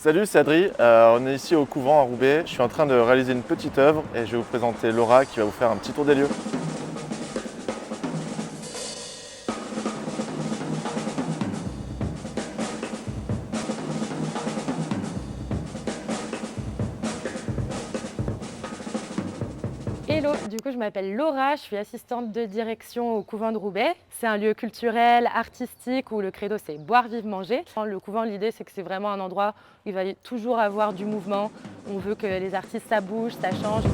Salut, c'est Adri. On est ici au couvent à Roubaix. Je suis en train de réaliser une petite œuvre et je vais vous présenter Laura qui va vous faire un petit tour des lieux. Hello, du coup je m'appelle Laura, je suis assistante de direction au couvent de Roubaix. C'est un lieu culturel, artistique où le credo c'est boire, vivre, manger. Le couvent, l'idée c'est que c'est vraiment un endroit où il va toujours avoir du mouvement. On veut que les artistes ça bouge, ça change.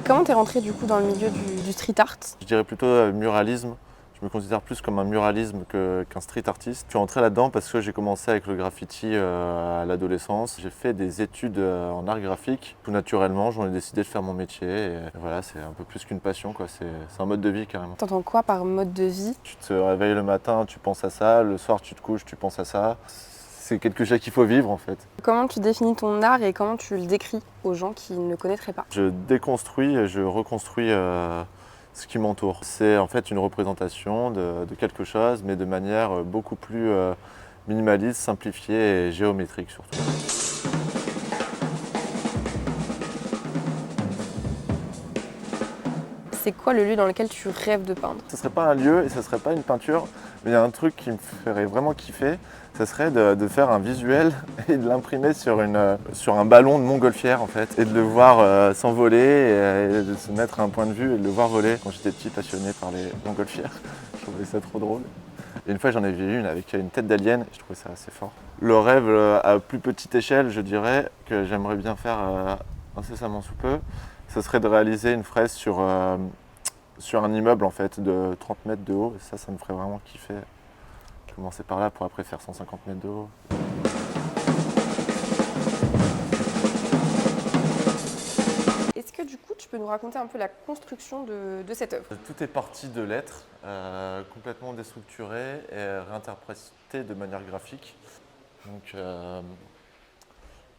Comment t'es rentrée du coup dans le milieu du street art? Je dirais plutôt muralisme. Je me considère plus comme un muralisme qu'un street artiste. Je suis rentré là-dedans parce que j'ai commencé avec le graffiti à l'adolescence. J'ai fait des études en art graphique. Tout naturellement, j'en ai décidé de faire mon métier. Et voilà, c'est un peu plus qu'une passion, quoi. C'est un mode de vie carrément. T'entends quoi par mode de vie? Tu te réveilles le matin, tu penses à ça. Le soir, tu te couches, tu penses à ça. C'est quelque chose qu'il faut vivre en fait. Comment tu définis ton art et comment tu le décris aux gens qui ne connaîtraient pas? Je déconstruis et je reconstruis ce qui m'entoure. C'est en fait une représentation de quelque chose, mais de manière beaucoup plus minimaliste, simplifiée et géométrique surtout. C'est quoi le lieu dans lequel tu rêves de peindre? Ce ne serait pas un lieu et ce ne serait pas une peinture, mais il y a un truc qui me ferait vraiment kiffer, ce serait de faire un visuel et de l'imprimer sur un ballon de montgolfière en fait, et de le voir s'envoler et de se mettre à un point de vue et de le voir voler. Quand j'étais petit, passionné par les montgolfières, je trouvais ça trop drôle. Et une fois j'en ai vu une avec une tête d'alien, et je trouvais ça assez fort. Le rêve à plus petite échelle, je dirais, que j'aimerais bien faire incessamment sous peu, ce serait de réaliser une fresque sur un immeuble en fait de 30 mètres de haut. Et ça me ferait vraiment kiffer. Commencer par là pour après faire 150 mètres de haut. Est-ce que du coup tu peux nous raconter un peu la construction de cette œuvre? Tout est parti de lettres, complètement déstructurées et réinterprétées de manière graphique. Donc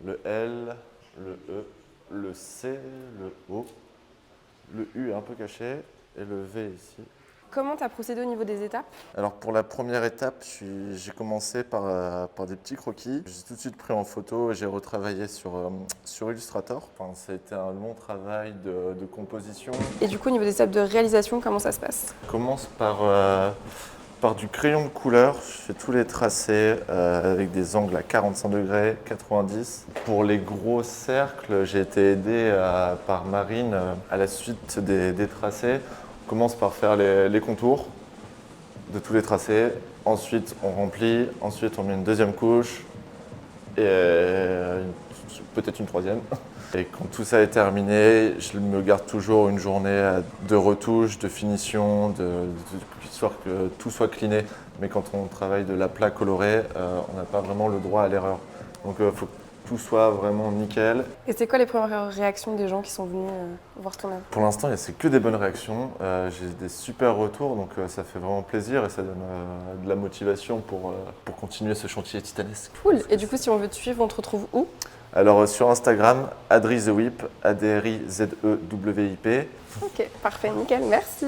le L, le E, le C, le O, le U est un peu caché et le V ici. Comment tu as procédé au niveau des étapes? Alors pour la première étape, j'ai commencé par des petits croquis. J'ai tout de suite pris en photo et j'ai retravaillé sur Illustrator. Enfin, ça a été un long travail de composition. Et du coup au niveau des étapes de réalisation, comment ça se passe? Je commence par du crayon de couleur. Je fais tous les tracés avec des angles à 45 degrés, 90. Pour les gros cercles, j'ai été aidé par Marine à la suite des tracés. On commence par faire les contours de tous les tracés. Ensuite, on remplit. Ensuite, on met une deuxième couche et peut-être une troisième. Et quand tout ça est terminé, je me garde toujours une journée de retouche, de finition, histoire que tout soit cliné. Mais quand on travaille de l'aplat coloré, on n'a pas vraiment le droit à l'erreur. Donc il faut que tout soit vraiment nickel. Et c'est quoi les premières réactions des gens qui sont venus voir ton œuvre? Pour l'instant, c'est que des bonnes réactions. J'ai des super retours, donc ça fait vraiment plaisir et ça donne de la motivation pour continuer ce chantier titanesque. Cool. Et du coup si on veut te suivre, on te retrouve où? Alors sur Instagram, AdriZeWip, ADRIZEWIP. Ok, parfait, nickel, merci.